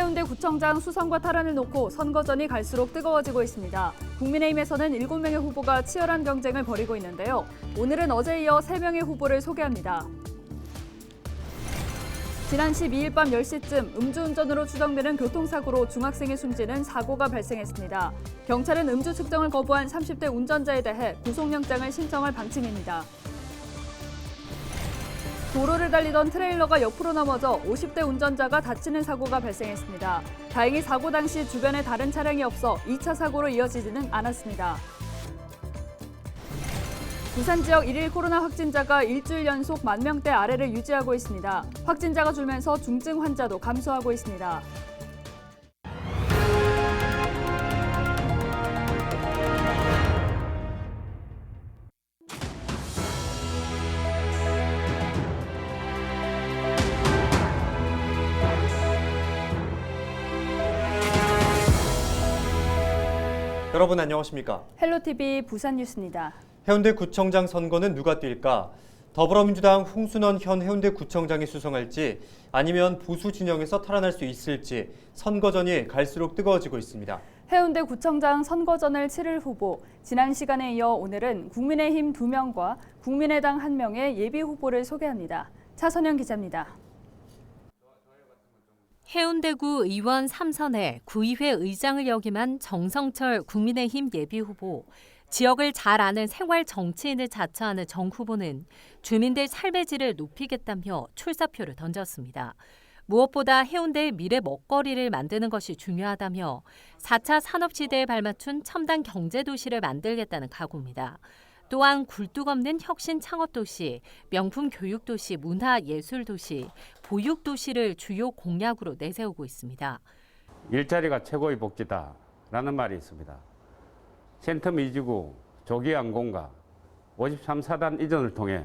해운대 구청장 수성과 탈환을 놓고 선거전이 갈수록 뜨거워지고 있습니다. 국민의힘에서는 7명의 후보가 치열한 경쟁을 벌이고 있는데요. 오늘은 어제에 이어 3명의 후보를 소개합니다. 지난 12일 밤 10시쯤 음주운전으로 추정되는 교통사고로 중학생이 숨지는 사고가 발생했습니다. 경찰은 음주 측정을 거부한 30대 운전자에 대해 구속영장을 신청할 방침입니다. 도로를 달리던 트레일러가 옆으로 넘어져 50대 운전자가 다치는 사고가 발생했습니다. 다행히 사고 당시 주변에 다른 차량이 없어 2차 사고로 이어지지는 않았습니다. 부산 지역 1일 코로나 확진자가 일주일 연속 10,000대 아래를 유지하고 있습니다. 확진자가 줄면서 중증 환자도 감소하고 있습니다. 여러분 안녕하십니까? 헬로티비 부산 뉴스입니다. 해운대구청장 선거는 누가 뛸까? 더불어민주당 홍순원 현 해운대구청장이 수성할지 아니면 보수 진영에서 탈환할 수 있을지 선거전이 갈수록 뜨거워지고 있습니다. 해운대구청장 선거전을 치를 후보, 지난 시간에 이어 오늘은 국민의힘 2명과 국민의당 1명의 예비 후보를 소개합니다. 차선영 기자입니다. 해운대구 의원 3선에 구의회 의장을 역임한 정성철 국민의힘 예비후보, 지역을 잘 아는 생활 정치인을 자처하는 정 후보는 주민들 삶의 질을 높이겠다며 출사표를 던졌습니다. 무엇보다 해운대의 미래 먹거리를 만드는 것이 중요하다며 4차 산업시대에 발맞춘 첨단 경제도시를 만들겠다는 각오입니다. 또한 굴뚝 없는 혁신 창업도시, 명품 교육도시, 문화예술도시, 보육도시를 주요 공약으로 내세우고 있습니다. 일자리가 최고의 복지다라는 말이 있습니다. 센텀 2지구 조기항공과 53사단 이전을 통해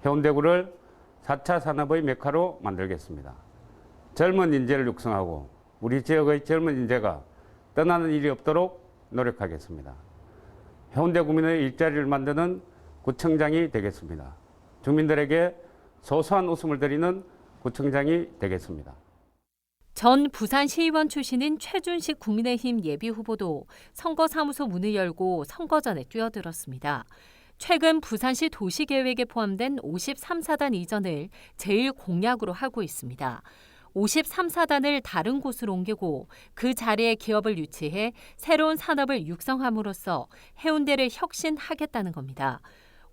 해운대구를 4차 산업의 메카로 만들겠습니다. 젊은 인재를 육성하고 우리 지역의 젊은 인재가 떠나는 일이 없도록 노력하겠습니다. 해운대 구민의 일자리를 만드는 구청장이 되겠습니다. 주민들에게 소소한 웃음을 드리는 구청장이 되겠습니다. 전 부산시의원 출신인 최준식 국민의힘 예비후보도 선거사무소 문을 열고 선거전에 뛰어들었습니다. 최근 부산시 도시계획에 포함된 53사단 이전을 제일 공약으로 하고 있습니다. 53사단을 다른 곳으로 옮기고 그 자리에 기업을 유치해 새로운 산업을 육성함으로써 해운대를 혁신하겠다는 겁니다.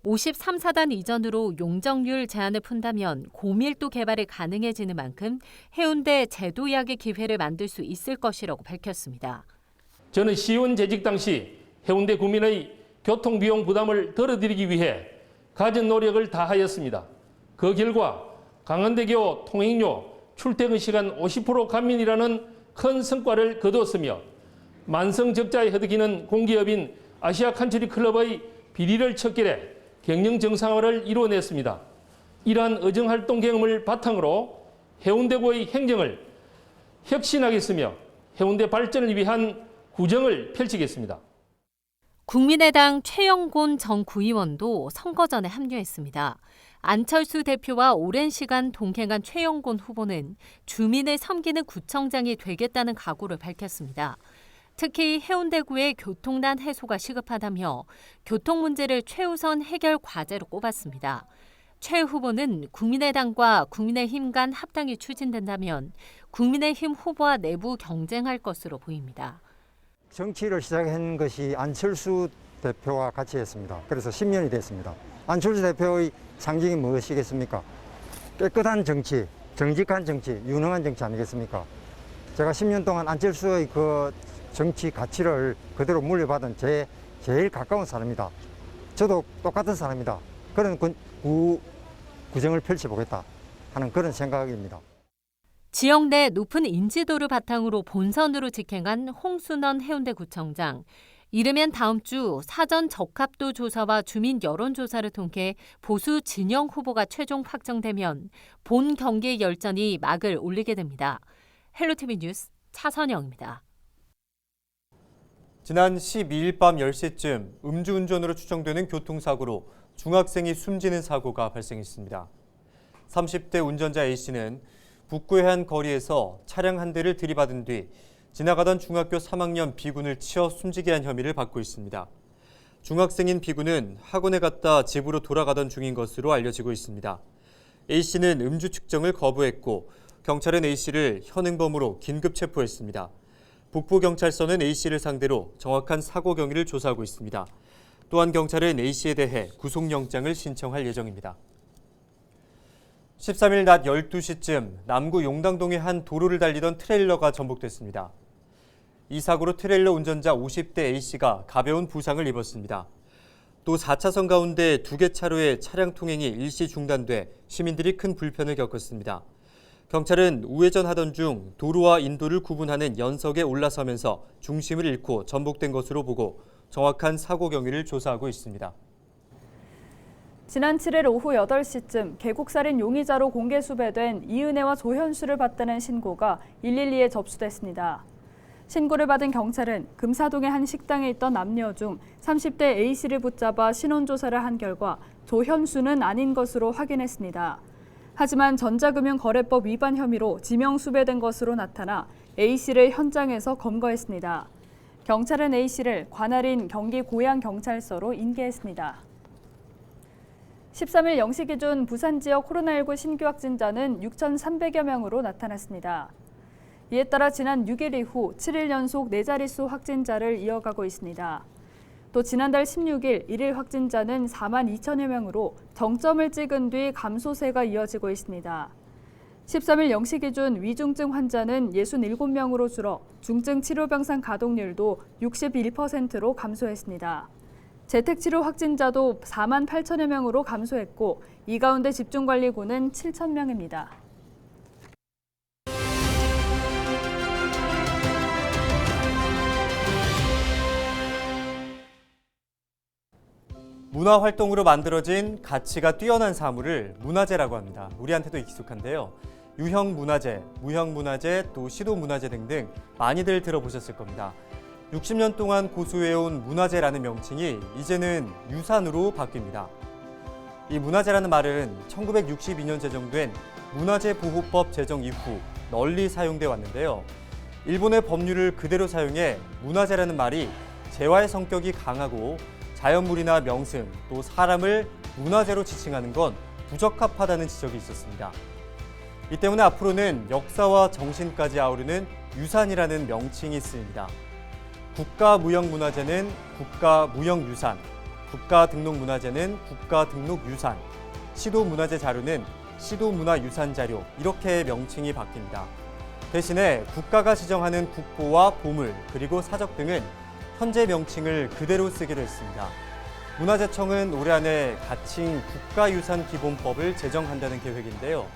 53사단 이전으로 용적률 제한을 푼다면 고밀도 개발이 가능해지는 만큼 해운대 제도약의 기회를 만들 수 있을 것이라고 밝혔습니다. 저는 시의원 재직 당시 해운대 구민의 교통비용 부담을 덜어드리기 위해 가진 노력을 다하였습니다. 그 결과 강원대교 통행료 출퇴근 시간 50% 감민이라는 큰 성과를 거두었으며 만성적자에 허덕이는 공기업인 아시아 칸츄리 클럽의 비리를 척결해 경영 정상화를 이뤄냈습니다. 이러한 의정활동 경험을 바탕으로 해운대구의 행정을 혁신하겠으며 해운대 발전을 위한 구정을 펼치겠습니다. 국민의당 최영곤 전 구의원도 선거전에 합류했습니다. 안철수 대표와 오랜 시간 동행한 최영곤 후보는 주민을 섬기는 구청장이 되겠다는 각오를 밝혔습니다. 특히 해운대구의 교통난 해소가 시급하다며 교통 문제를 최우선 해결 과제로 꼽았습니다. 최 후보는 국민의당과 국민의힘 간 합당이 추진된다면 국민의힘 후보와 내부 경쟁할 것으로 보입니다. 정치를 시작한 것이 안철수 대표와 같이 했습니다. 그래서 10년이 됐습니다. 안철수 대표의 상징이 무엇이겠습니까? 깨끗한 정치, 정직한 정치, 유능한 정치 아니겠습니까? 제가 10년 동안 안철수의 그 정치 가치를 그대로 물려받은 제일 가까운 사람이다. 저도 똑같은 사람이다. 그런 구정을 펼쳐보겠다 하는 그런 생각입니다. 지역 내 높은 인지도를 바탕으로 본선으로 직행한 홍순원 해운대구청장. 이르면 다음 주 사전 적합도 조사와 주민 여론조사를 통해 보수 진영 후보가 최종 확정되면 본 경기의 열전이 막을 올리게 됩니다. 헬로티비 뉴스 차선영입니다. 지난 12일 밤 10시쯤 음주운전으로 추정되는 교통사고로 중학생이 숨지는 사고가 발생했습니다. 30대 운전자 A씨는 북구의 한 거리에서 차량 한 대를 들이받은 뒤 지나가던 중학교 3학년 B군을 치어 숨지게 한 혐의를 받고 있습니다. 중학생인 B군은 학원에 갔다 집으로 돌아가던 중인 것으로 알려지고 있습니다. A씨는 음주 측정을 거부했고 경찰은 A씨를 현행범으로 긴급 체포했습니다. 북부경찰서는 A씨를 상대로 정확한 사고 경위를 조사하고 있습니다. 또한 경찰은 A씨에 대해 구속영장을 신청할 예정입니다. 13일 낮 12시쯤 남구 용당동의 한 도로를 달리던 트레일러가 전복됐습니다. 이 사고로 트레일러 운전자 50대 A씨가 가벼운 부상을 입었습니다. 또 4차선 가운데 2개 차로의 차량 통행이 일시 중단돼 시민들이 큰 불편을 겪었습니다. 경찰은 우회전하던 중 도로와 인도를 구분하는 연석에 올라서면서 중심을 잃고 전복된 것으로 보고 정확한 사고 경위를 조사하고 있습니다. 지난 7일 오후 8시쯤 계곡살인 용의자로 공개 수배된 이은혜와 조현수를 봤다는 신고가 112에 접수됐습니다. 신고를 받은 경찰은 금사동의 한 식당에 있던 남녀 중 30대 A씨를 붙잡아 신원조사를 한 결과 조현수는 아닌 것으로 확인했습니다. 하지만 전자금융거래법 위반 혐의로 지명수배된 것으로 나타나 A씨를 현장에서 검거했습니다. 경찰은 A씨를 관할인 경기 고양경찰서로 인계했습니다. 13일 0시 기준 부산 지역 코로나19 신규 확진자는 6,300여 명으로 나타났습니다. 이에 따라 지난 6일 이후 7일 연속 4자릿수 확진자를 이어가고 있습니다. 또 지난달 16일 일일 확진자는 4만 2천여 명으로 정점을 찍은 뒤 감소세가 이어지고 있습니다. 13일 0시 기준 위중증 환자는 67명으로 줄어 중증 치료병상 가동률도 61%로 감소했습니다. 재택치료 확진자도 4만 8천여 명으로 감소했고 이 가운데 집중관리군은 7천 명입니다. 문화활동으로 만들어진 가치가 뛰어난 사물을 문화재라고 합니다. 우리한테도 익숙한데요. 유형문화재, 무형문화재, 또 시도문화재 등등 많이들 들어보셨을 겁니다. 60년 동안 고수해온 문화재라는 명칭이 이제는 유산으로 바뀝니다. 이 문화재라는 말은 1962년 제정된 문화재보호법 제정 이후 널리 사용돼 왔는데요. 일본의 법률을 그대로 사용해 문화재라는 말이 재화의 성격이 강하고 자연물이나 명승, 또 사람을 문화재로 지칭하는 건 부적합하다는 지적이 있었습니다. 이 때문에 앞으로는 역사와 정신까지 아우르는 유산이라는 명칭이 쓰입니다. 국가무형문화재는 국가무형유산, 국가등록문화재는 국가등록유산, 시도문화재 자료는 시도문화유산자료 이렇게 명칭이 바뀝니다. 대신에 국가가 지정하는 국보와 보물 그리고 사적 등은 현재 명칭을 그대로 쓰기로 했습니다. 문화재청은 올해 안에 가칭 국가유산기본법을 제정한다는 계획인데요.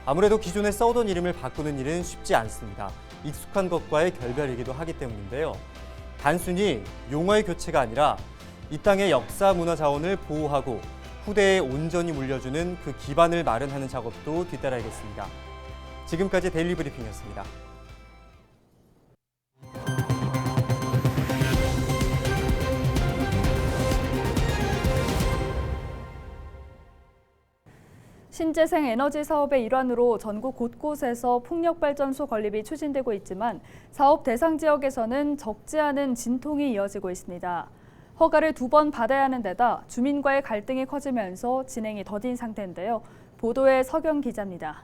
아무래도 기존에 써오던 이름을 바꾸는 일은 쉽지 않습니다. 익숙한 것과의 결별이기도 하기 때문인데요. 단순히 용어의 교체가 아니라 이 땅의 역사 문화 자원을 보호하고 후대에 온전히 물려주는 그 기반을 마련하는 작업도 뒤따라야겠습니다. 지금까지 데일리 브리핑이었습니다. 신재생 에너지 사업의 일환으로 전국 곳곳에서 풍력발전소 건립이 추진되고 있지만 사업 대상 지역에서는 적지 않은 진통이 이어지고 있습니다. 허가를 2번 받아야 하는 데다 주민과의 갈등이 커지면서 진행이 더딘 상태인데요. 보도에 서경 기자입니다.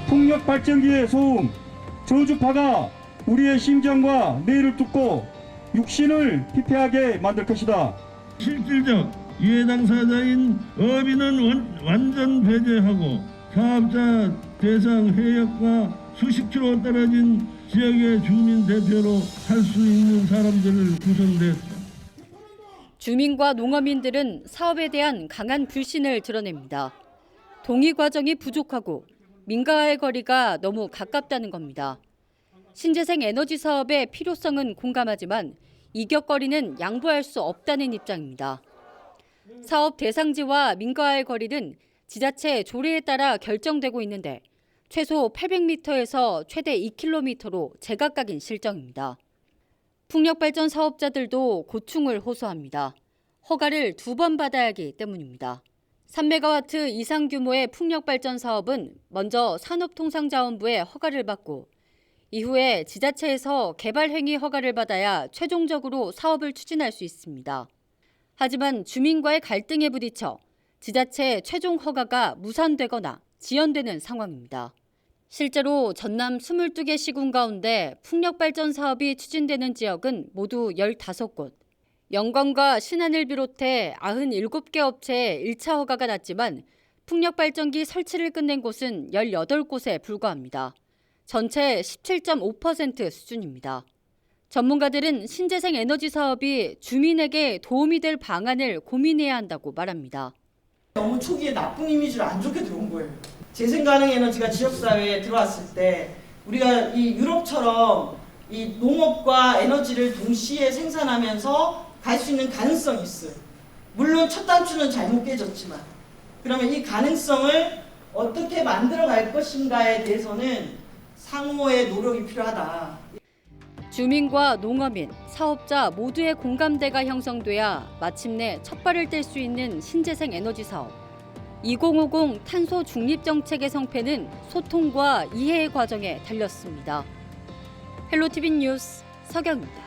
풍력 발전기의 소음, 저주파가 우리의 심장과 뇌를 뚫고 육신을 피폐하게 만들 것이다. 실질적 이해 당사자인 어민은 완전 배제하고 사업자 대상 해역과 수십 킬로 떨어진 지역의 주민 대표로 할 수 있는 사람들을 구성됐다. 주민과 농어민들은 사업에 대한 강한 불신을 드러냅니다. 동의 과정이 부족하고 민가와의 거리가 너무 가깝다는 겁니다. 신재생 에너지 사업의 필요성은 공감하지만 이격거리는 양보할 수 없다는 입장입니다. 사업 대상지와 민가와의 거리는 지자체 조례에 따라 결정되고 있는데 최소 800m에서 최대 2km로 제각각인 실정입니다. 풍력발전 사업자들도 고충을 호소합니다. 허가를 2번 받아야 하기 때문입니다. 3메가와트 이상 규모의 풍력발전 사업은 먼저 산업통상자원부에 허가를 받고 이후에 지자체에서 개발행위 허가를 받아야 최종적으로 사업을 추진할 수 있습니다. 하지만 주민과의 갈등에 부딪혀 지자체 최종 허가가 무산되거나 지연되는 상황입니다. 실제로 전남 22개 시군 가운데 풍력발전 사업이 추진되는 지역은 모두 15곳. 영광과 신안을 비롯해 97개 업체에 1차 허가가 났지만 풍력발전기 설치를 끝낸 곳은 18곳에 불과합니다. 전체 17.5% 수준입니다. 전문가들은 신재생 에너지 사업이 주민에게 도움이 될 방안을 고민해야 한다고 말합니다. 너무 초기에 나쁜 이미지로 안 좋게 들어온 거예요. 재생가능 에너지가 지역사회에 들어왔을 때 우리가 이 유럽처럼 이 농업과 에너지를 동시에 생산하면서 갈 수 있는 가능성이 있어요. 물론 첫 단추는 잘못 깨졌지만 그러면 이 가능성을 어떻게 만들어 갈 것인가에 대해서는 상호의 노력이 필요하다. 주민과 농어민, 사업자 모두의 공감대가 형성돼야 마침내 첫발을 뗄 수 있는 신재생 에너지 사업. 2050 탄소 중립 정책의 성패는 소통과 이해의 과정에 달렸습니다. 헬로티비 뉴스 서경입니다.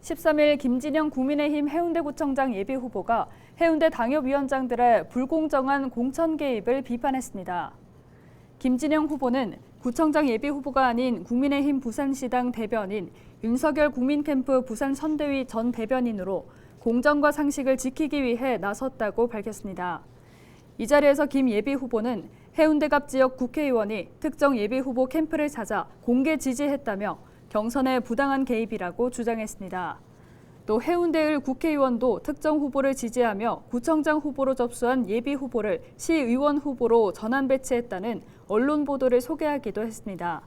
13일 김진영 국민의힘 해운대구청장 예비후보가 해운대 당협위원장들의 불공정한 공천 개입을 비판했습니다. 김진영 후보는 구청장 예비후보가 아닌 국민의힘 부산시당 대변인 윤석열 국민캠프 부산선대위 전 대변인으로 공정과 상식을 지키기 위해 나섰다고 밝혔습니다. 이 자리에서 김 예비후보는 해운대갑 지역 국회의원이 특정 예비후보 캠프를 찾아 공개 지지했다며 경선에 부당한 개입이라고 주장했습니다. 또 해운대을 국회의원도 특정 후보를 지지하며 구청장 후보로 접수한 예비후보를 시의원 후보로 전환 배치했다는 언론 보도를 소개하기도 했습니다.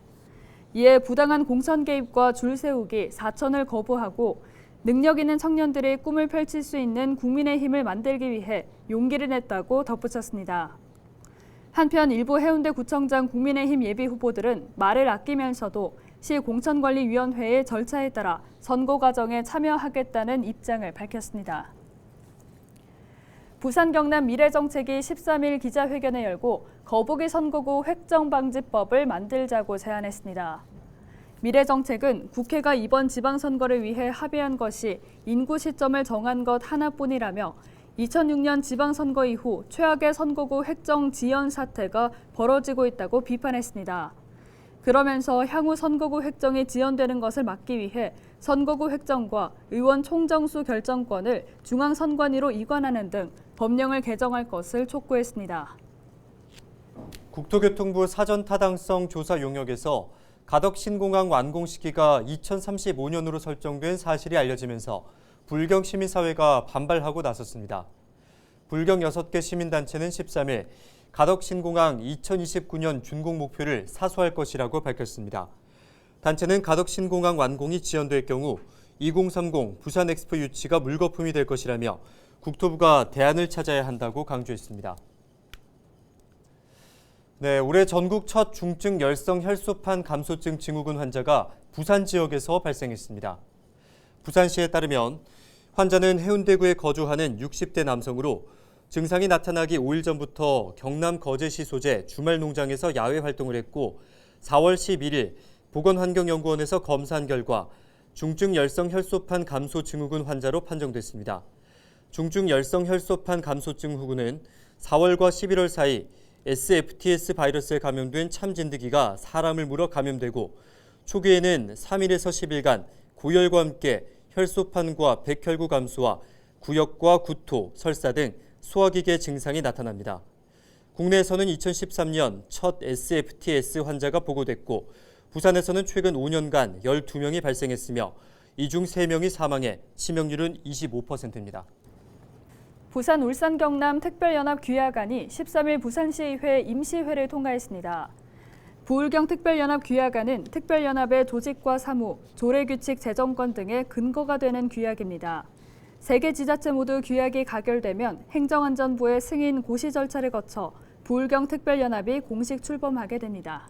이에 부당한 공천 개입과 줄 세우기, 사천을 거부하고 능력 있는 청년들이 꿈을 펼칠 수 있는 국민의힘을 만들기 위해 용기를 냈다고 덧붙였습니다. 한편 일부 해운대구청장 국민의힘 예비후보들은 말을 아끼면서도 시공천관리위원회의 절차에 따라 선거 과정에 참여하겠다는 입장을 밝혔습니다. 부산 경남 미래정책이 13일 기자회견을 열고 거북이 선거구 획정방지법을 만들자고 제안했습니다. 미래정책은 국회가 이번 지방선거를 위해 합의한 것이 인구 시점을 정한 것 하나뿐이라며 2006년 지방선거 이후 최악의 선거구 획정 지연 사태가 벌어지고 있다고 비판했습니다. 그러면서 향후 선거구 획정이 지연되는 것을 막기 위해 선거구 획정과 의원 총정수 결정권을 중앙선관위로 이관하는 등 법령을 개정할 것을 촉구했습니다. 국토교통부 사전타당성 조사 용역에서 가덕 신공항 완공 시기가 2035년으로 설정된 사실이 알려지면서 불경 시민사회가 반발하고 나섰습니다. 불경 6개 시민단체는 13일 가덕 신공항 2029년 준공 목표를 사수할 것이라고 밝혔습니다. 단체는 가덕 신공항 완공이 지연될 경우 2030 부산 엑스포 유치가 물거품이 될 것이라며 국토부가 대안을 찾아야 한다고 강조했습니다. 네, 올해 전국 첫 중증 열성 혈소판 감소증 증후군 환자가 부산 지역에서 발생했습니다. 부산시에 따르면 환자는 해운대구에 거주하는 60대 남성으로 증상이 나타나기 5일 전부터 경남 거제시 소재 주말 농장에서 야외 활동을 했고 4월 11일 보건환경연구원에서 검사한 결과 중증 열성 혈소판 감소 증후군 환자로 판정됐습니다. 중증 열성 혈소판 감소 증후군은 4월과 11월 사이 SFTS 바이러스에 감염된 참진드기가 사람을 물어 감염되고 초기에는 3일에서 10일간 고열과 함께 혈소판과 백혈구 감소와 구역과 구토, 설사 등 소화기계 증상이 나타납니다. 국내에서는 2013년 첫 SFTS 환자가 보고됐고 부산에서는 최근 5년간 12명이 발생했으며 이 중 3명이 사망해 치명률은 25%입니다. 부산, 울산, 경남 특별연합 귀야간이 13일 부산시의회 임시회를 통과했습니다. 부울경 특별연합 귀야간은 특별연합의 조직과 사무, 조례규칙 제정권 등의 근거가 되는 규약입니다. 3개 지자체 모두 규약이 가결되면 행정안전부의 승인 고시 절차를 거쳐 부울경 특별연합이 공식 출범하게 됩니다.